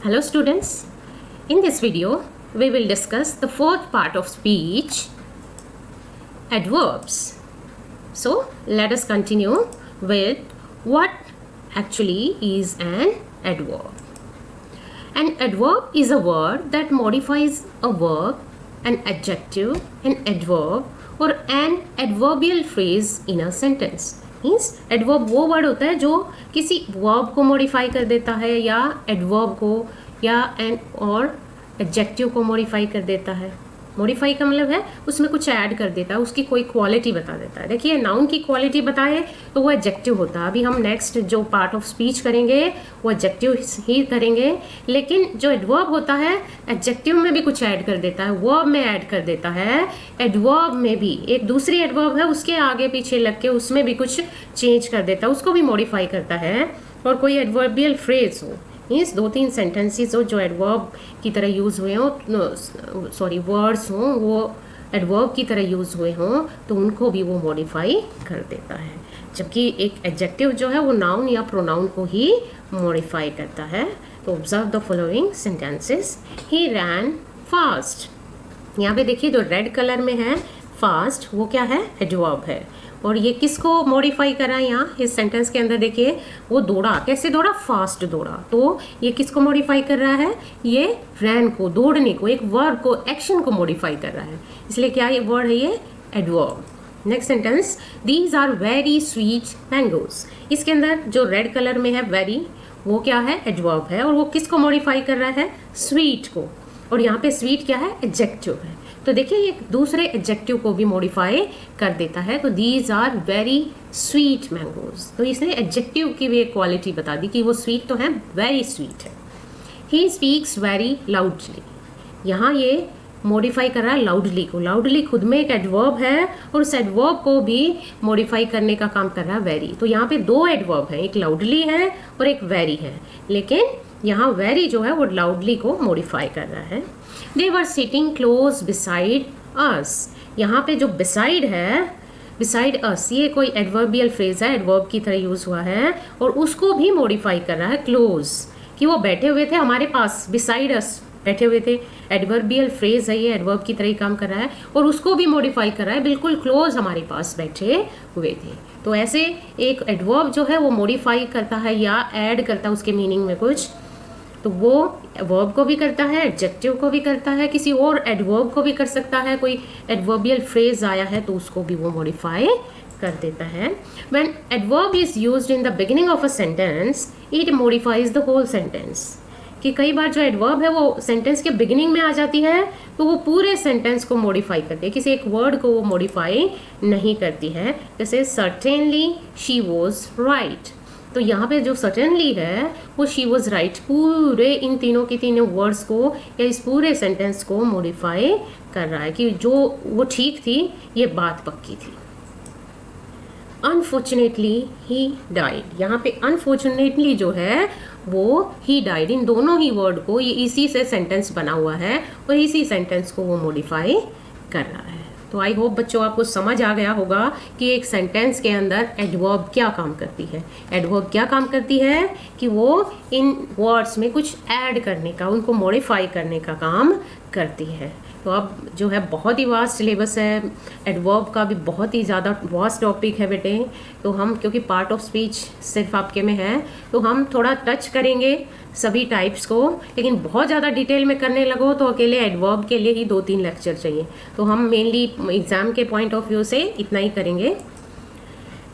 Hello students, in this video we will discuss the fourth part of speech, adverbs. So let us continue with what actually is an adverb. An adverb is a word that modifies a verb, an adjective, an adverb or an adverbial phrase in a sentence. Means adverb वो word होता है जो किसी verb को modify कर देता है या एडवर्ब को या एन और एडजेक्टिव को मॉडिफाई कर देता है. मॉडिफाई का मतलब है उसमें कुछ ऐड कर देता है, उसकी कोई क्वालिटी बता देता है. देखिए नाउन की क्वालिटी बताए तो वो एडजेक्टिव होता है. अभी हम नेक्स्ट जो पार्ट ऑफ स्पीच करेंगे वो एडजेक्टिव ही करेंगे, लेकिन जो एडवर्ब होता है एडजेक्टिव में भी कुछ ऐड कर देता है, वर्ब में ऐड कर देता है, एडवर्ब में भी एक दूसरी एडवर्ब है उसके आगे पीछे लग के उसमें भी कुछ चेंज कर देता है, उसको भी मॉडिफाई करता है. और कोई एडवर्बियल फ्रेज हो, मीन्स दो तीन सेंटेंसेस हो जो एडवर्ब की तरह यूज़ हुए हों, वर्ड्स हों वो एडवर्ब की तरह यूज़ हुए हों तो उनको भी वो मॉडिफाई कर देता है. जबकि एक एडजेक्टिव जो है वो नाउन या प्रोनाउन को ही मॉडिफाई करता है. तो observe the following sentences. He ran fast. यहाँ पे देखिए जो रेड कलर में है फास्ट वो क्या है, एडवर्ब है. और ये किसको मॉडिफाई करा है यहाँ इस सेंटेंस के अंदर, देखिए वो दौड़ा, कैसे दौड़ा, फास्ट दौड़ा. तो ये किसको मॉडिफाई कर रहा है, ये रैन को, दौड़ने को, एक वर्ड को, एक्शन को मॉडिफाई कर रहा है. इसलिए क्या ये वर्ड है, ये adverb. Next sentence. These are very sweet mangoes. इसके अंदर जो रेड कलर में है वेरी वो क्या है, एडवर्ब है. और वो किसको मॉडिफाई कर रहा है, स्वीट को. और यहाँ पे स्वीट क्या है, एडजेक्टिव है. तो देखिए ये दूसरे एडजेक्टिव को भी मॉडिफाई कर देता है. तो these are very sweet mangoes. तो इसने एडजेक्टिव की भी एक क्वालिटी बता दी कि वो स्वीट तो है, वेरी स्वीट है. He speaks very loudly. यहाँ ये मॉडिफाई कर रहा है लाउडली को. लाउडली खुद में एक एडवर्ब है और उस एडवर्ब को भी मॉडिफाई करने का काम कर रहा है वेरी. तो यहाँ पे दो एडवर्ब हैं, एक लाउडली है और एक वेरी है, लेकिन यहाँ वेरी जो है वो लाउडली को मॉडिफाई कर रहा है. They were sitting close beside us. यहाँ पे जो beside है, beside us, ये कोई एडवर्बियल फ्रेज है, एडवर्ब की तरह यूज हुआ है और उसको भी मॉडिफाई कर रहा है close, कि वो बैठे हुए थे हमारे पास, beside us बैठे हुए थे. एडवर्बियल फ्रेज है, ये एडवर्ब की तरह ही काम कर रहा है और उसको भी मॉडिफाई कर रहा है, बिल्कुल क्लोज हमारे पास बैठे हुए थे. तो ऐसे एक एडवर्ब जो है वो मॉडिफाई करता है या ऐड करता है उसके मीनिंग में कुछ, तो वो वर्ब को भी करता है, एडजेक्टिव को भी करता है, किसी और एडवर्ब को भी कर सकता है. कोई एडवर्बियल फ्रेज आया है तो उसको भी वो मॉडिफाई कर देता है. When adverb is used in the beginning of a sentence it modifies the whole sentence. कि कई बार जो एडवर्ब है वो सेंटेंस के बिगिनिंग में आ जाती है तो वो पूरे सेंटेंस को मॉडिफाई करती है, किसी एक वर्ड को वो मॉडिफाई नहीं करती है. जैसे सर्टेनली शी वॉज राइट. तो यहाँ पे जो सर्टेनली है वो शी वॉज राइट पूरे इन तीनों के तीनों वर्ड्स को या इस पूरे सेंटेंस को मॉडिफाई कर रहा है कि जो वो ठीक थी, ये बात पक्की थी. Unfortunately he died. यहाँ पे अनफॉर्चुनेटली जो है वो ही डाइड, इन दोनों ही वर्ड को, ये इसी से सेंटेंस बना हुआ है और इसी सेंटेंस को वो मॉडिफाई कर रहा है. तो आई होप बच्चों आपको समझ आ गया होगा कि एक सेंटेंस के अंदर एडवर्ब क्या काम करती है. एडवर्ब क्या काम करती है कि वो इन वर्ड्स में कुछ ऐड करने का, उनको मॉडिफाई करने का काम करती है. तो अब जो है बहुत ही वास्ट सिलेबस है, एडवर्ब का भी बहुत ही ज़्यादा वास्ट टॉपिक है बेटे. तो हम क्योंकि पार्ट ऑफ स्पीच सिर्फ आपके में है तो हम थोड़ा टच करेंगे सभी टाइप्स को, लेकिन बहुत ज़्यादा डिटेल में करने लगो तो अकेले एडवर्ब के लिए ही 2-3 लेक्चर चाहिए. तो हम मेनली एग्ज़ाम के पॉइंट ऑफ व्यू से इतना ही करेंगे.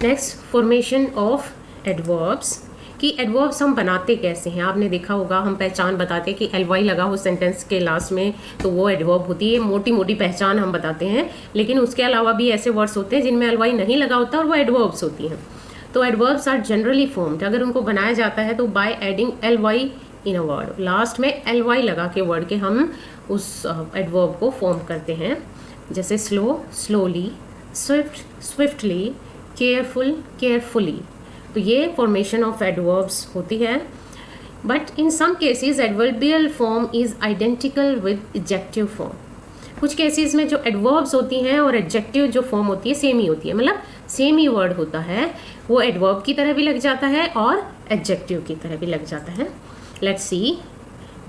नेक्स्ट, फॉर्मेशन ऑफ एडवर्ब्स, कि एडवर्ब्स हम बनाते कैसे हैं. आपने देखा होगा हम पहचान बताते हैं कि एलवाई लगा हो सेंटेंस के लास्ट में तो वो एडवर्ब होती है. मोटी मोटी पहचान हम बताते हैं, लेकिन उसके अलावा भी ऐसे वर्ड्स होते हैं जिनमें एलवाई नहीं लगा होता और वो एडवर्ब्स होती हैं. तो एडवर्ब्स आर जनरली फॉर्म्ड, अगर उनको बनाया जाता है तो by adding LY in a word. Last में एलवाई लगा के वर्ड के हम उस एडवर्ब को फॉर्म करते हैं. जैसे slow, slowly, swift, swiftly, careful, carefully. तो ये फॉर्मेशन ऑफ एडवर्ब्स होती है. But in some cases adverbial form is identical with adjective form. कुछ केसेस में जो एडवर्ब्स होती हैं और एडजेक्टिव जो फॉर्म होती है सेम ही होती है, मतलब सेम ही वर्ड होता है, वो एडवर्ब की तरह भी लग जाता है और एडजेक्टिव की तरह भी लग जाता है. Let's see.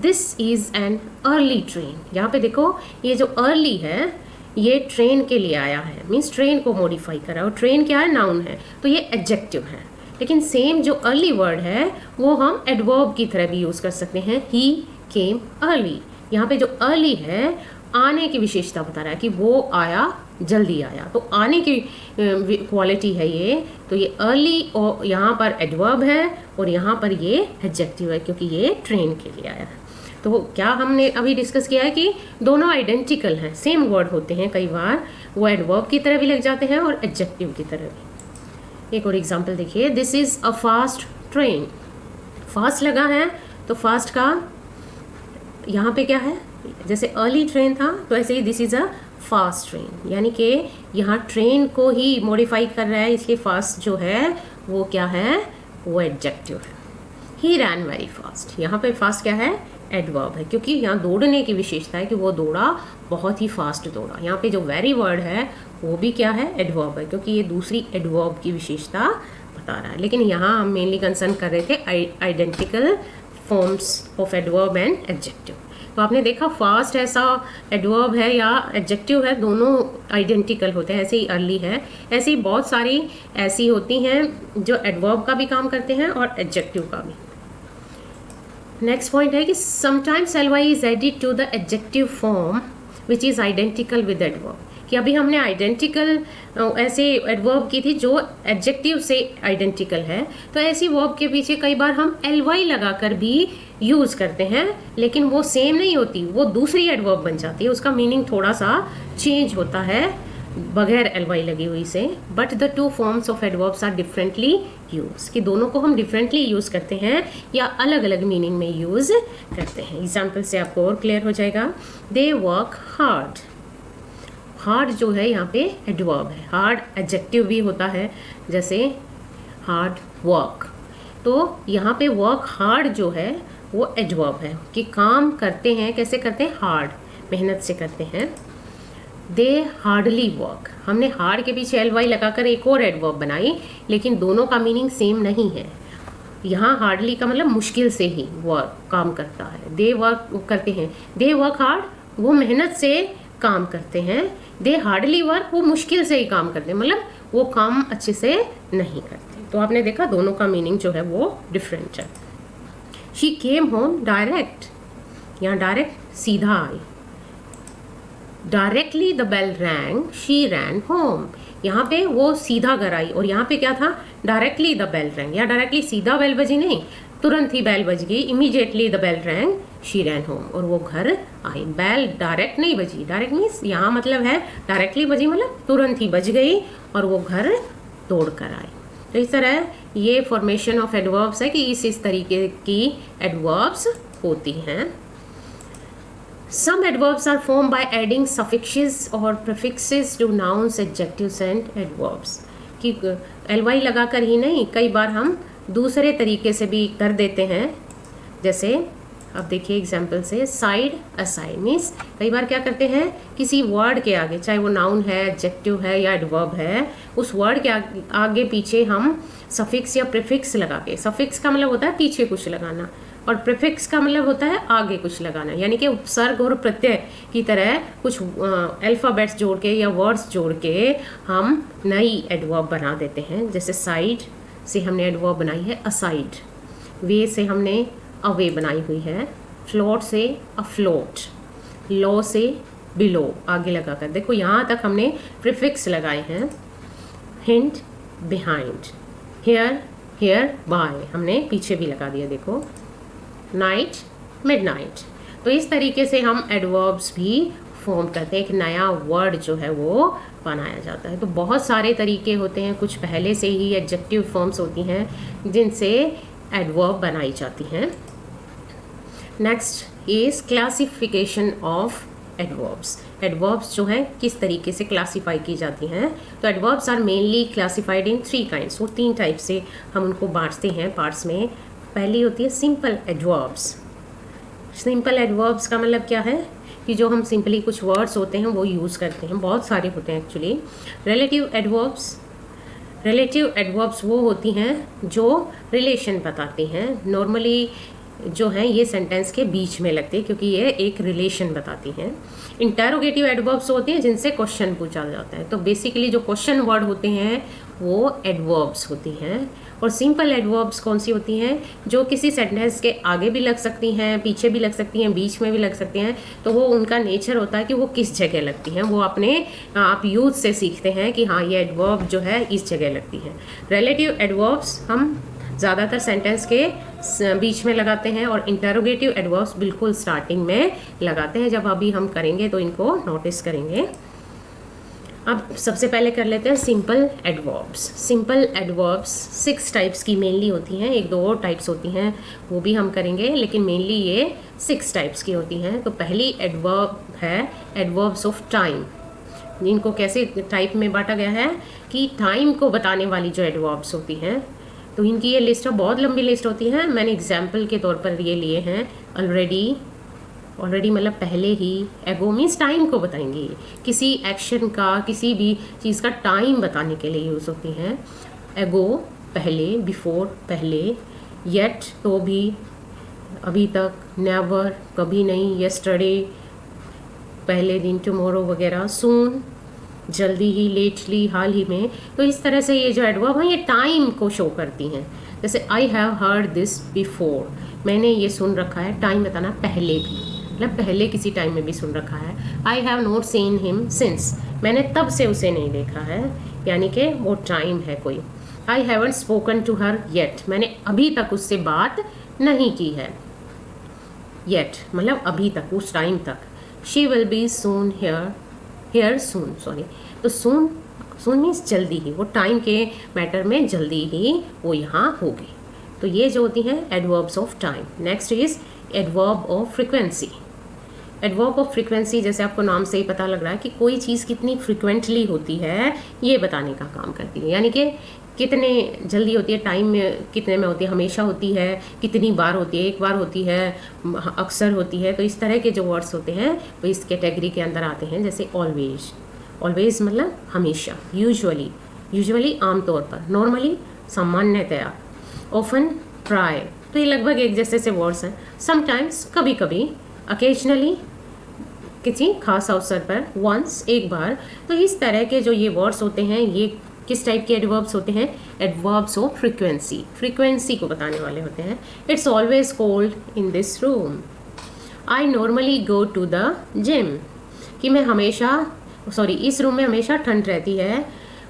This is an early train. यहाँ पे देखो ये जो अर्ली है ये ट्रेन के लिए आया है, मीन्स ट्रेन को मॉडिफाई करा, और ट्रेन क्या है, नाउन है, तो ये एडजेक्टिव है। लेकिन सेम जो अर्ली वर्ड है वो हम एडवर्ब की तरह भी यूज़ कर सकते हैं, ही केम अर्ली। यहाँ पे जो अर्ली है आने की विशेषता बता रहा है कि वो आया, जल्दी आया, तो आने की क्वालिटी है ये। तो ये अर्ली और यहाँ पर एडवर्ब है और यहाँ पर ये एडजेक्टिव है क्योंकि ये ट्रेन के लिए आया है। तो क्या हमने अभी डिस्कस किया है कि दोनों आइडेंटिकल हैं, सेम वर्ड होते हैं, कई बार वो एडवर्ब की तरह भी लग जाते हैं और एडजेक्टिव की तरह भी। एक और एग्जांपल देखिए, this is a fast train. Fast लगा है तो फास्ट का यहाँ पे क्या है, जैसे अर्ली ट्रेन था तो ऐसे ही this is a fast train, यानी कि यहाँ ट्रेन को ही मॉडिफाई कर रहा है, इसलिए फास्ट जो है वो क्या है, वो एडजेक्टिव है। ही रैन वेरी फास्ट, यहाँ पे फास्ट क्या है, एडवर्ब है, क्योंकि यहाँ दौड़ने की विशेषता है कि वो दौड़ा, बहुत ही फास्ट दौड़ा। यहाँ पे जो वेरी वर्ड है वो भी क्या है, एडवर्ब है, क्योंकि ये दूसरी एडवर्ब की विशेषता बता रहा है। लेकिन यहाँ हम मेनली कंसर्न कर रहे थे identical forms of adverb and adjective. तो आपने देखा फास्ट ऐसा एडवर्ब है या एडजेक्टिव है, दोनों आइडेंटिकल होते हैं। ऐसे ही अर्ली है, ऐसे ही बहुत सारी ऐसी होती हैं जो एडवर्ब का भी काम करते हैं और एडजेक्टिव का भी। नेक्स्ट पॉइंट है कि sometimes LY is added to the adjective form which is identical with adverb, कि अभी हमने आइडेंटिकल ऐसे एडवर्ब की थी जो एडजेक्टिव से आइडेंटिकल है, तो ऐसी वर्ब के पीछे कई बार हम एलवाई लगाकर भी यूज़ करते हैं, लेकिन वो सेम नहीं होती, वो दूसरी एडवर्ब बन जाती है, उसका मीनिंग थोड़ा सा चेंज होता है बगैर एलवाई लगी हुई से। But the two forms of adverbs are differently use, कि दोनों को हम डिफरेंटली यूज़ करते हैं या अलग अलग मीनिंग में यूज़ करते हैं। एग्जाम्पल से आपको और क्लियर हो जाएगा। दे वर्क हार्ड, हार्ड जो है यहाँ पे एडवर्ब है, हार्ड एडजेक्टिव भी होता है, जैसे हार्ड वर्क, तो यहाँ पे वर्क हार्ड जो है वो एडवर्ब है कि काम करते हैं, कैसे करते हैं, हार्ड, मेहनत से करते हैं। दे हार्डली वर्क, हमने हार्ड के पीछे एलवाई लगाकर एक और एडवर्ब बनाई, लेकिन दोनों का मीनिंग सेम नहीं है। यहाँ हार्डली का मतलब मुश्किल से ही वर्क काम करता है, दे वर्क करते हैं, दे वर्क हार्ड वो मेहनत से काम करते हैं, दे हार्डली वर्क वो मुश्किल से ही काम करते हैं, मतलब वो काम अच्छे से नहीं करते। तो आपने देखा दोनों का मीनिंग जो है वो डिफरेंट है। शी केम होम डायरेक्ट, यहाँ डायरेक्ट सीधा आई, directly the bell rang she ran home, यहाँ पे वो सीधा घर आई, और यहाँ पे क्या था, डायरेक्टली द बेल रैंग, या डायरेक्टली सीधा बेल बजी नहीं, तुरंत ही बेल बज गई, immediately the bell rang she ran home, और वो घर आई। बेल डायरेक्ट नहीं बजी, डायरेक्ट मीन्स यहाँ मतलब है डायरेक्टली बजी मतलब तुरंत ही बज गई और वो घर दौड़ कर आई। तो इस तरह ये फॉर्मेशन ऑफ एडवर्ब्स है कि इस तरीके की एडवर्ब्स होती हैं। Some adverbs are formed by adding suffixes or prefixes to nouns, adjectives and adverbs, कि ly लगाकर ही नहीं, कई बार हम दूसरे तरीके से भी कर देते हैं। जैसे अब देखिए एग्जाम्पल से, साइड असाइड मीन्स कई बार क्या करते हैं, किसी वर्ड के आगे, चाहे वो नाउन है, एडजेक्टिव है या एडवर्ब है, उस वर्ड के आगे पीछे हम सफिक्स या प्रीफिक्स लगा के, सफिक्स का मतलब होता है पीछे कुछ लगाना और प्रीफिक्स का मतलब होता है आगे कुछ लगाना, यानी कि उपसर्ग और प्रत्यय की तरह कुछ अल्फ़ाबेट्स जोड़ के या वर्ड्स जोड़ के हम नई एडवर्ब बना देते हैं। जैसे साइड से हमने एडवर्ब बनाई है असाइड, वे से हमने अवे बनाई हुई है, फ्लोट से अफ्लोट, लो से बिलो आगे लगाकर, देखो यहाँ तक हमने प्रीफिक्स लगाए हैं। Hint behind, here here bye हमने पीछे भी लगा दिया, देखो नाइट मिडनाइट। तो इस तरीके से हम एडवर्ब्स भी फॉर्म करते हैं, एक नया वर्ड जो है वो बनाया जाता है। तो बहुत सारे तरीके होते हैं, कुछ पहले से ही एडजेक्टिव फॉर्म्स होती हैं जिनसे एडवर्ब बनाई जाती हैं। Next is classification of adverbs. Adverbs जो हैं किस तरीके से क्लासीफाई की जाती हैं, तो adverbs are mainly classified in 3 kinds, वो 3 टाइप से हम उनको बांटते हैं पार्ट्स में। पहली होती है सिंपल एडवर्ब्स। सिंपल एडवर्ब्स का मतलब क्या है कि जो हम सिंपली कुछ वर्ड्स होते हैं वो यूज़ करते हैं, बहुत सारे होते हैं actually. Relative adverbs, relative adverbs वो होती हैं जो रिलेशन बताती हैं। नॉर्मली जो हैं ये सेंटेंस के बीच में लगती है क्योंकि ये एक रिलेशन बताती हैं। इंटरोगेटिव एडवर्ब्स होते हैं जिनसे क्वेश्चन पूछा जाता है, तो बेसिकली जो क्वेश्चन वर्ड होते हैं वो एडवर्ब्स होती हैं। और सिंपल एडवर्ब्स कौन सी होती हैं, जो किसी सेंटेंस के आगे भी लग सकती हैं, पीछे भी लग सकती हैं, बीच में भी लग सकती हैं। तो वो उनका नेचर होता है कि वो किस जगह लगती हैं, वो अपने आप यूज से सीखते हैं कि हाँ ये एडवर्ब जो है इस जगह लगती है। रिलेटिव एडवर्ब्स हम ज़्यादातर सेंटेंस के बीच में लगाते हैं और इंटरोगेटिव एडवर्ब्स बिल्कुल स्टार्टिंग में लगाते हैं। जब अभी हम करेंगे तो इनको नोटिस करेंगे। अब सबसे पहले कर लेते हैं simple adverbs. Simple adverbs 6 types की मेनली होती हैं, एक दो और टाइप्स होती हैं वो भी हम करेंगे, लेकिन मेनली ये 6 टाइप्स की होती हैं। तो पहली एडवर्ब है एडवर्ब्स ऑफ टाइम। इनको कैसे टाइप में बांटा गया है कि टाइम को बताने वाली जो एडवर्ब्स होती हैं, तो इनकी ये लिस्ट बहुत लंबी लिस्ट होती है। मैंने एग्जाम्पल के तौर पर ये लिए हैं। ऑलरेडी मतलब पहले ही। एगो मीन्स टाइम को बताएंगी, किसी एक्शन का, किसी भी चीज़ का टाइम बताने के लिए यूज़ होती हैं। एगो पहले, बिफोर पहले, येट तो भी, अभी तक, नेवर कभी नहीं, यस्टरडे पहले दिन, टुमारो वगैरह, सून जल्दी ही, लेटली हाल ही में। तो इस तरह से ये जो एडवर्ब हैं ये टाइम को शो करती हैं। जैसे I have heard this before, मैंने ये सुन रखा है, टाइम बताना पहले भी, मतलब पहले किसी टाइम में भी सुन रखा है। I have not seen him since, मैंने तब से उसे नहीं देखा है, यानी कि वो टाइम है कोई। I haven't spoken to her yet, मैंने अभी तक उससे बात नहीं की है। येट मतलब अभी तक, उस टाइम तक। She will be soon here soon, sorry, तो सून मीन्स जल्दी ही, वो टाइम के मैटर में जल्दी ही वो यहाँ होगी। तो ये जो होती हैं adverbs of time. Next is adverb of frequency. Adverb of frequency जैसे आपको नाम से ही पता लग रहा है कि कोई चीज़ कितनी फ्रीक्वेंटली होती है ये बताने का काम करती है, यानी कि कितने जल्दी होती है, टाइम में कितने में होती है, हमेशा होती है, कितनी बार होती है, एक बार होती है, अक्सर होती है। तो इस तरह के जो वर्ड्स होते हैं वो इस कैटेगरी के अंदर आते हैं। जैसे ऑलवेज मतलब हमेशा, यूजुअली आमतौर पर, नॉर्मली सामान्यतया, ऑफन ट्राई, तो ये लगभग एक जैसे से वर्ड्स हैं। समटाइम्स कभी कभी, अकेजनली किसी खास अवसर पर, वंस एक बार। तो इस तरह के जो ये वर्ड्स होते हैं ये किस टाइप के एडवर्ब्स होते हैं, एडवर्ब्स ऑफ फ्रीक्वेंसी को बताने वाले होते हैं। It's always cold in this room, I normally go to the gym, कि मैं हमेशा इस रूम में हमेशा ठंड रहती है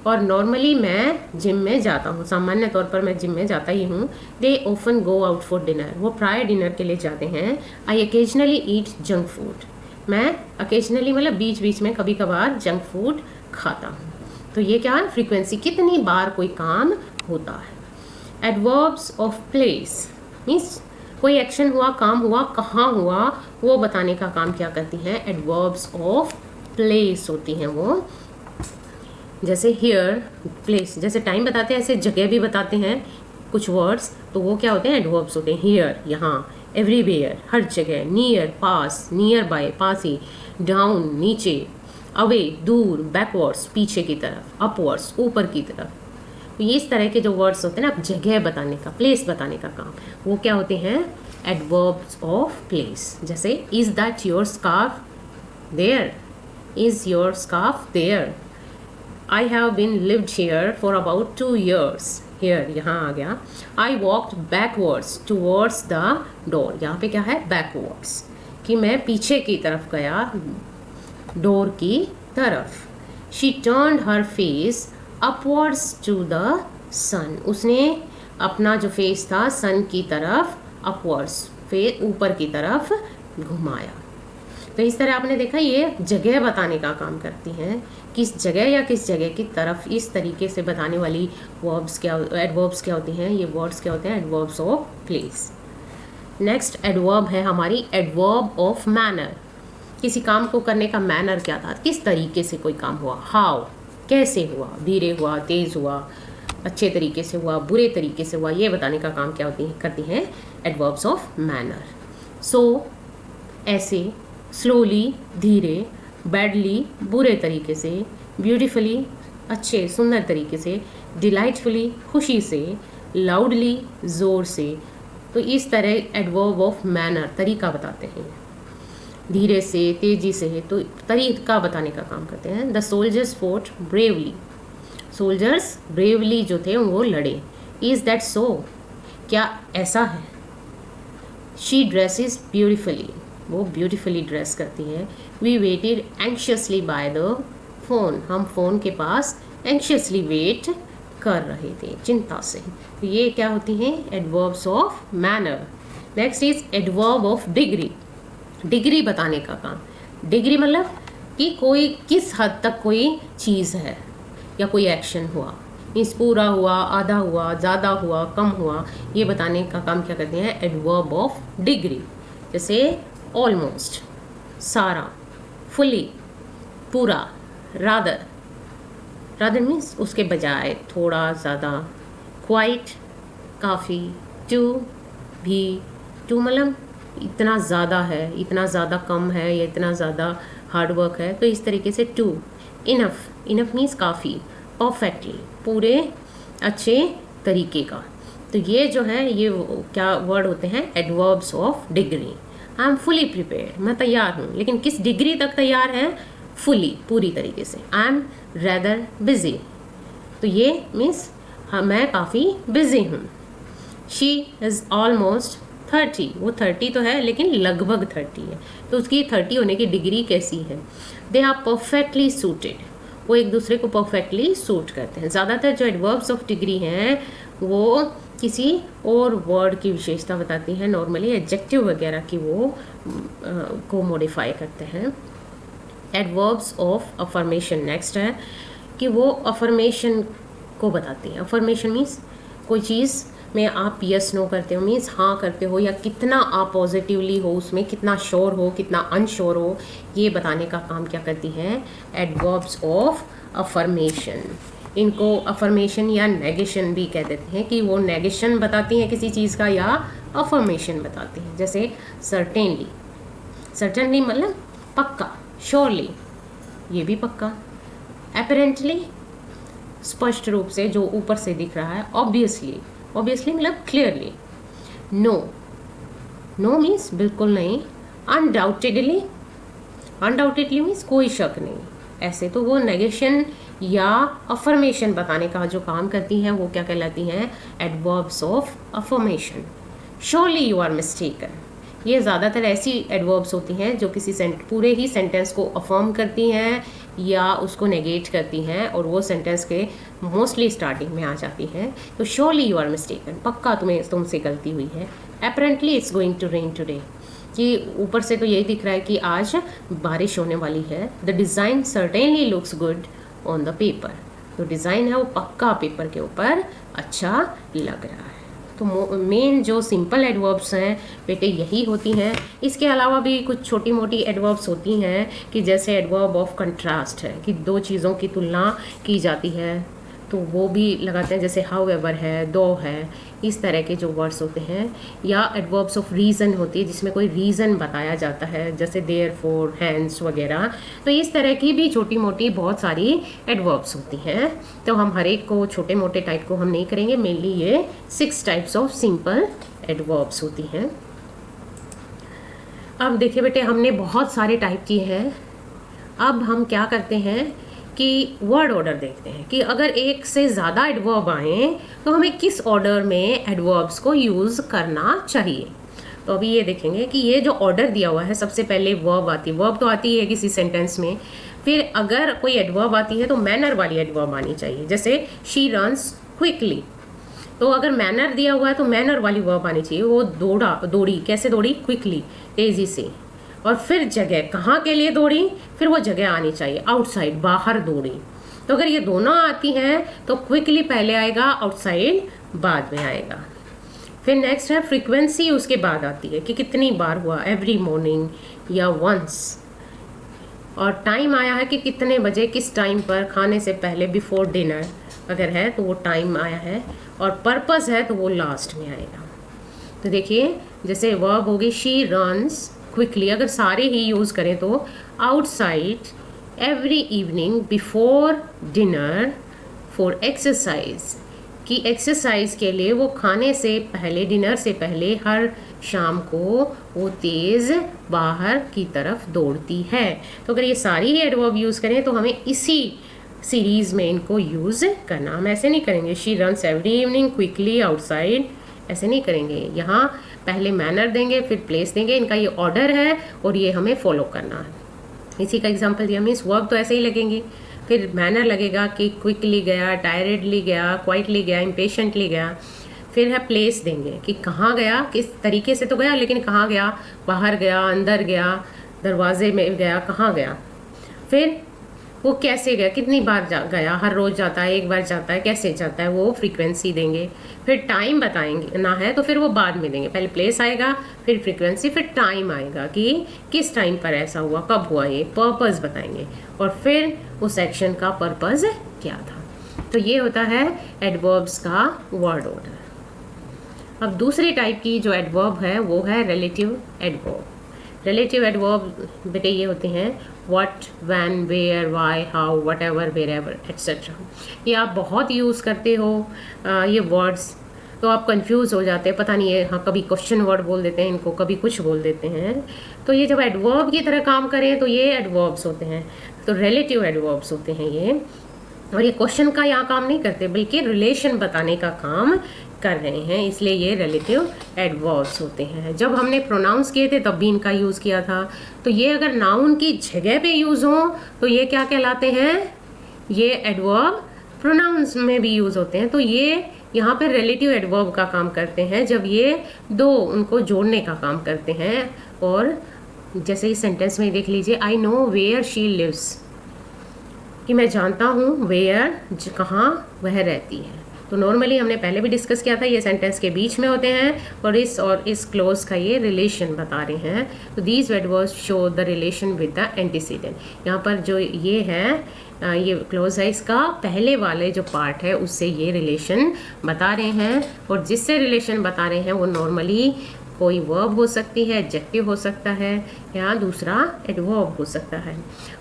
और नॉर्मली मैं जिम में जाता हूँ, सामान्य तौर पर मैं जिम में जाता ही हूँ। They often go out for dinner, वो प्राय डिनर के लिए जाते हैं। आई अकेजनली ईट जंक फूड, मैं अकेजनली मतलब बीच बीच में कभी कभार जंक फूड खाता हूँ। तो ये क्या है, फ्रीक्वेंसी, कितनी बार कोई काम होता है। एडवर्ब्स ऑफ प्लेस मीन्स कोई एक्शन हुआ, काम हुआ, कहाँ हुआ, वो बताने का काम क्या करती हैं, एडवर्ब्स ऑफ प्लेस होती हैं वो। जैसे हियर प्लेस, जैसे टाइम बताते हैं ऐसे जगह भी बताते हैं कुछ वर्ड्स, तो वो क्या होते हैं, एडवर्ब्स होते हैं। हियर यहाँ, एवरीवेयर हर जगह, near pass, near by pass he, down नीचे, अवे दूर, बैकवर्ड्स पीछे की तरफ, अपवर्ड्स ऊपर की तरफ। तो ये इस तरह के जो वर्ड्स होते हैं ना, जगह बताने का, प्लेस बताने का काम, वो क्या होते हैं, एडवर्ब्स ऑफ प्लेस। जैसे is that your scarf there, is your scarf there. I have been lived here for about 2 years. Here यहाँ आ गया। I walked backwards towards the door. यहाँ पे क्या है, backwards, कि मैं पीछे की तरफ गया, डोर की तरफ। She turned her face upwards to the sun. उसने अपना जो फेस था सन की तरफ, upwards फेस ऊपर की तरफ घुमाया। तो इस तरह आपने देखा ये जगह बताने का काम करती हैं, किस जगह या किस जगह की तरफ, इस तरीके से बताने वाली वर्ब्स क्या, एडवर्ब्स क्या होती हैं, ये वर्ड्स क्या होते हैं, adverbs of place. Next adverb है हमारी एडवर्ब ऑफ मैनर। किसी काम को करने का मैनर क्या था, किस तरीके से कोई काम हुआ। हाउ कैसे हुआ, धीरे हुआ, तेज़ हुआ, अच्छे तरीके से हुआ, बुरे तरीके से हुआ, ये बताने का काम क्या करती हैं एडवर्ब्स ऑफ मैनर। सो ऐसे, स्लोली धीरे, बैडली बुरे तरीके से, ब्यूटीफुली अच्छे सुंदर तरीके से, डिलाइटफुली खुशी से, लाउडली ज़ोर से, तो इस तरह एडवर्ब ऑफ मैनर, तरीका बताते हैं, धीरे से, तेजी से, तो तरीका बताने का काम करते हैं। The soldiers fort bravely, soldiers bravely जो थे वो लड़े। इज दैट सो, क्या ऐसा है? शी ड्रेसेस ब्यूटिफुली, वो ब्यूटिफुली ड्रेस करती है। We waited anxiously by the phone, हम फ़ोन के पास एंशियसली वेट कर रहे थे, चिंता से। तो ये क्या होती हैं? Adverbs of manner. Next is adverb of degree, degree बताने का काम। डिग्री मतलब कि कोई किस हद तक कोई चीज़ है या कोई एक्शन हुआ, मीन्स पूरा हुआ, आधा हुआ, ज़्यादा हुआ, कम हुआ, ये बताने का काम क्या करते हैं? Adverb of degree. जैसे ऑलमोस्ट, सारा, फुली, पूरा, रादर, रादर मीन्स उसके बजाय, थोड़ा, ज़्यादा, क्वाइट, काफ़ी, टू भी, टू मतलब इतना ज़्यादा है, इतना ज़्यादा कम है, या इतना ज़्यादा हार्डवर्क है, तो इस तरीके से टू। इनफ, इनफ मीन्स काफ़ी, परफेक्टली, पूरे अच्छे तरीके का। तो ये जो है ये क्या वर्ड होते हैं? Adverbs of degree. I am fully prepared, मैं तैयार हूँ, लेकिन किस डिग्री तक तैयार है? फुली, पूरी तरीके से। आई एम रैदर बिजी, तो ये मीन्स हाँ मैं काफ़ी बिजी हूँ। शी इज़ ऑलमोस्ट 30, वो 30 तो है लेकिन लगभग 30 है, तो उसकी 30 होने की डिग्री कैसी है? दे आर परफेक्टली सूटेड, वो एक दूसरे को परफेक्टली सूट करते हैं। ज़्यादातर जो एडवर्ब्स ऑफ डिग्री हैं वो किसी और वर्ड की विशेषता बताती हैं, नॉर्मली एडजेक्टिव वगैरह की वो को मॉडिफाई करते हैं। एडवर्ब्स ऑफ अफर्मेशन नेक्स्ट है कि वो अफर्मेशन को बताती हैं। अफर्मेशन मीन्स कोई चीज़ में आप यस नो करते हो, मीन्स हाँ करते हो, या कितना आप पॉजिटिवली हो उसमें, कितना श्योर हो, कितना अनश्योर हो, ये बताने का काम क्या करती है? Adverbs of affirmation. इनको अफर्मेशन या नेगेशन भी कह देते हैं, कि वो नेगेशन बताती हैं किसी चीज़ का या अफर्मेशन बताती हैं। जैसे सर्टेनली, सर्टेनली मतलब पक्का, श्योरली, ये भी पक्का। एपरेंटली, स्पष्ट रूप से, जो ऊपर से दिख रहा है। ऑब्वियसली, ऑब्वियसली मतलब क्लियरली। नो, नो मीन्स बिल्कुल नहीं। अनडाउटेडली, अनडाउटेडली मीन्स कोई शक नहीं। ऐसे तो वो नेगेशन या अफर्मेशन बताने का जो काम करती हैं वो क्या कहलाती हैं? Adverbs of affirmation. Surely you are mistaken, ये ज़्यादातर ऐसी एडवर्ब्स होती हैं जो किसी पूरे ही सेंटेंस को अफर्म करती हैं या उसको नेगेट करती हैं, और वो सेंटेंस के मोस्टली स्टार्टिंग में आ जाती हैं। तो श्योरली यू आर मिस्टेकन, पक्का तुमसे गलती हुई है। Apparently it's going to rain today, कि ऊपर से तो यही दिख रहा है कि आज बारिश होने वाली है। The design certainly looks good on the paper, तो डिज़ाइन है वो पक्का पेपर के ऊपर अच्छा लग रहा है। तो मेन जो सिंपल एडवर्ब्स हैं बेटे यही होती हैं। इसके अलावा भी कुछ छोटी मोटी एडवर्ब्स होती हैं, कि जैसे एडवर्ब ऑफ कंट्रास्ट है, कि दो चीज़ों की तुलना की जाती है, तो वो भी लगाते हैं। जैसे हाउ एवर है, दो है, इस तरह के जो वर्ड्स होते हैं। या एडवर्ब्स ऑफ रीज़न होती है, जिसमें कोई रीज़न बताया जाता है, जैसे देयर फोर, हैंस वगैरह। तो इस तरह की भी छोटी मोटी बहुत सारी एडवर्ब्स होती हैं। तो हम हर एक को, छोटे मोटे टाइप को हम नहीं करेंगे, मेनली ये 6 टाइप्स ऑफ सिंपल एडवर्ब्स होती हैं। अब देखिए बेटे, हमने बहुत सारे टाइप किए हैं। अब हम क्या करते हैं कि वर्ड ऑर्डर देखते हैं, कि अगर एक से ज़्यादा एडवर्ब आए तो हमें किस ऑर्डर में एडवर्ब्स को यूज़ करना चाहिए। तो अभी ये देखेंगे कि ये जो ऑर्डर दिया हुआ है, सबसे पहले वर्ब आती है। वर्ब तो आती है किसी सेंटेंस में, फिर अगर कोई एडवर्ब आती है तो मैनर वाली एडवर्ब आनी चाहिए। जैसे शी रन्स क्विकली, तो अगर मैनर दिया हुआ है तो मैनर वाली वर्ब आनी चाहिए। वो दौड़ी, कैसे दौड़ी? क्विकली, तेज़ी से। और फिर जगह, कहाँ के लिए दौड़ी, फिर वो जगह आनी चाहिए, आउटसाइड, बाहर दौड़ी। तो अगर ये दोनों आती हैं तो क्विकली पहले आएगा, आउटसाइड बाद में आएगा। फिर नेक्स्ट है फ्रीक्वेंसी, उसके बाद आती है कि कितनी बार हुआ, एवरी मॉर्निंग या वंस। और टाइम आया है कि कितने बजे, किस टाइम पर, खाने से पहले, बिफोर डिनर अगर है तो वो टाइम आया है। और पर्पस है तो वो लास्ट में आएगा। तो देखिए, जैसे वर्ब होगी शी रन्स क्विकली, अगर सारे ही यूज़ करें तो outside every evening before dinner for exercise, कि एक्सरसाइज के लिए वो खाने से पहले, डिनर से पहले हर शाम को वो तेज़ बाहर की तरफ दौड़ती है। तो अगर ये सारी ही एडवर्ब यूज़ करें तो हमें इसी सीरीज़ में इनको यूज़ करना। हम ऐसे नहीं करेंगे she runs every evening quickly outside, ऐसे नहीं करेंगे। यहाँ पहले मैनर देंगे, फिर प्लेस देंगे, इनका ये ऑर्डर है और ये हमें फॉलो करना है। इसी का एग्जांपल दिया, मीन्स वर्ब तो ऐसे ही लगेंगे, फिर मैनर लगेगा कि क्विकली गया, टायर्डली गया, क्वाइटली गया, इम्पेशेंटली गया। फिर है प्लेस देंगे कि कहाँ गया, किस तरीके से तो गया लेकिन कहाँ गया, बाहर गया, अंदर गया, दरवाजे में गया, कहाँ गया। फिर वो कैसे गया, कितनी बार गया, हर रोज़ जाता है, एक बार जाता है, कैसे जाता है, वो फ्रीक्वेंसी देंगे। फिर टाइम बताएंगे ना है तो फिर वो बाद में देंगे, पहले प्लेस आएगा, फिर फ्रीक्वेंसी, फिर टाइम आएगा कि किस टाइम पर ऐसा हुआ, कब हुआ, ये पर्पस बताएंगे, और फिर उस एक्शन का पर्पस क्या था। तो ये होता है एडवर्ब्स का वर्ड ऑर्डर। अब दूसरी टाइप की जो एडवर्ब है वो है रिलेटिव एडवर्ब। रिलेटिव एडवर्ब बेटे ये होते हैं what, when, where, why, how, whatever, wherever etcetera. ये आप बहुत यूज़ करते हो ये वर्ड्स, तो आप कंफ्यूज हो जाते हैं, पता नहीं है, हाँ कभी क्वेश्चन वर्ड बोल देते हैं इनको, कभी कुछ बोल देते हैं। तो ये जब एडवर्ब की तरह काम करें तो ये एडवर्ब्स होते हैं, तो रिलेटिव एडवर्ब्स होते हैं ये। और ये क्वेश्चन का यहाँ काम नहीं करते बल्कि रिलेशन बताने का काम कर रहे हैं, इसलिए ये रिलेटिव एडवर्ब्स होते हैं। जब हमने प्रोनाउंस किए थे तब भी इनका यूज़ किया था। तो ये अगर नाउन की जगह पे यूज़ हो तो ये क्या कहलाते हैं, ये एडवर्ब प्रोनाउंस में भी यूज़ होते हैं। तो ये यहाँ पे रिलेटिव एडवर्ब का काम करते हैं जब ये दो उनको जोड़ने का काम करते हैं। और जैसे इस सेंटेंस में देख लीजिए, I know where she lives, कि मैं जानता हूँ वेयर, कहाँ वह रहती है। तो नॉर्मली हमने पहले भी डिस्कस किया था, ये सेंटेंस के बीच में होते हैं और इस क्लोज का ये रिलेशन बता रहे हैं। तो these adverbs show the relation with the antecedent. यहाँ पर जो ये है ये क्लोज है, इसका पहले वाले जो पार्ट है उससे ये रिलेशन बता रहे हैं। और जिससे रिलेशन बता रहे हैं वो नॉर्मली कोई वर्ब हो सकती है, एडजेक्टिव हो सकता है, या दूसरा एडवर्ब हो सकता है।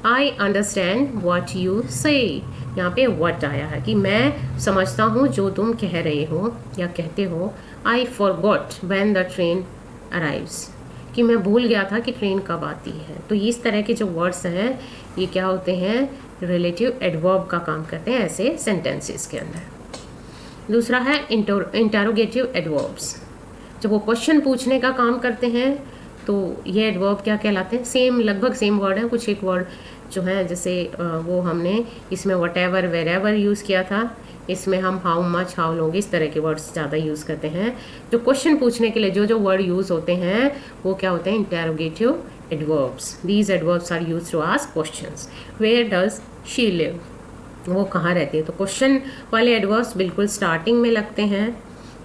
आई अंडरस्टैंड व्हाट यू से, यहाँ पे व्हाट आया है कि मैं समझता हूँ जो तुम कह रहे हो या कहते हो। I forgot when the train arrives, कि मैं भूल गया था कि ट्रेन कब आती है। तो इस तरह के जो वर्ड्स हैं ये क्या होते हैं, रिलेटिव एडवर्ब का काम करते हैं ऐसे सेंटेंसेस के अंदर। दूसरा है इंटरोगेटिव एडवर्ब्स, जब वो क्वेश्चन पूछने का काम करते हैं तो ये एडवर्ब क्या कहलाते हैं, सेम लगभग सेम वर्ड है, कुछ एक वर्ड जो है जैसे वो हमने इसमें व्हाटएवर, वेयरएवर यूज़ किया था, इसमें हम हाउ मच, हाउ लॉन्ग, इस तरह के वर्ड्स ज़्यादा यूज़ करते हैं। जो क्वेश्चन पूछने के लिए जो वर्ड यूज़ होते हैं वो क्या होते हैं, interrogative adverbs. These adverbs are used to ask questions. Where does she live, वो कहाँ रहती है। तो क्वेश्चन वाले एडवर्ब्स बिल्कुल स्टार्टिंग में लगते हैं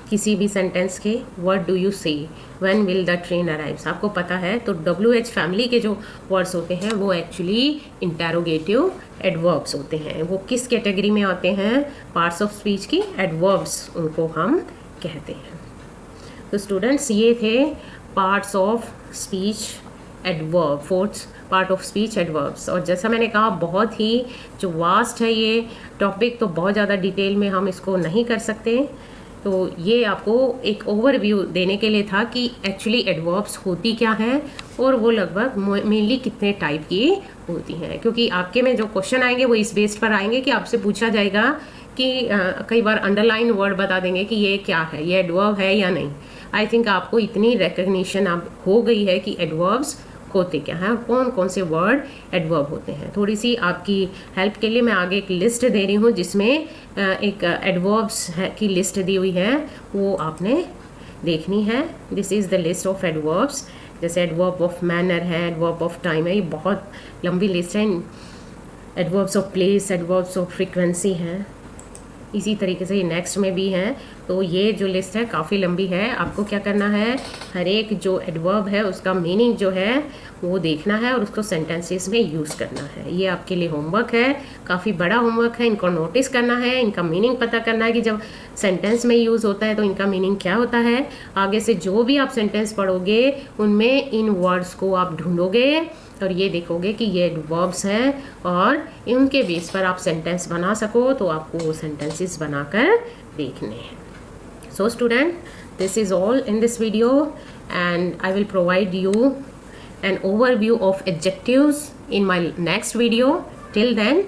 किसी भी सेंटेंस के। व्हाट डू यू से, when will the train arrives, आपको पता है। तो WH फैमिली के जो वर्ड्स होते हैं वो एक्चुअली इंटरोगेटिव एडवर्ब्स होते हैं। वो किस कैटेगरी में आते हैं, पार्ट्स ऑफ स्पीच की एडवर्ब्स उनको हम कहते हैं। तो स्टूडेंट्स ये थे parts of speech adverb, fourth part of speech adverbs. और जैसा मैंने कहा बहुत ही जो वास्ट है ये टॉपिक, तो बहुत ज़्यादा डिटेल में हम इसको नहीं कर सकते। तो ये आपको एक ओवरव्यू देने के लिए था कि एक्चुअली एडवर्ब्स होती क्या हैं और वो लगभग मेनली कितने टाइप की होती हैं। क्योंकि आपके में जो क्वेश्चन आएंगे वो इस बेस्ड पर आएंगे कि आपसे पूछा जाएगा कि कई बार अंडरलाइन वर्ड बता देंगे कि ये क्या है, ये एडवर्ब है या नहीं। आई थिंक आपको इतनी रिकग्निशन अब हो गई है कि एडवर्ब्स होते क्या हैं और कौन कौन से वर्ड एडवर्ब होते हैं। थोड़ी सी आपकी हेल्प के लिए मैं आगे एक लिस्ट दे रही हूँ जिसमें एक एडवर्ब्स की लिस्ट दी हुई है, वो आपने देखनी है। This is the list of adverbs. जैसे एडवर्ब ऑफ मैनर है, एडवर्ब ऑफ टाइम है, ये बहुत लंबी लिस्ट है। Adverbs of place, adverbs of frequency है, इसी तरीके से ये नेक्स्ट में भी है। तो ये जो लिस्ट है काफ़ी लंबी है। आपको क्या करना है, हर एक जो एडवर्ब है उसका मीनिंग जो है वो देखना है और उसको सेंटेंसेस में यूज़ करना है। ये आपके लिए होमवर्क है, काफ़ी बड़ा होमवर्क है। इनको नोटिस करना है, इनका मीनिंग पता करना है कि जब सेंटेंस में यूज़ होता है तो इनका मीनिंग क्या होता है। आगे से जो भी आप सेंटेंस पढ़ोगे उनमें इन वर्ड्स को आप ढूंढोगे और ये देखोगे कि ये एडवर्ब्स हैं और उनके बेस पर आप सेंटेंस बना सको तो आपको वो सेंटेंसेस बनाकर देखने हैं। So student, this is all in this video, and I will provide you an overview of adjectives in my next video. Till then,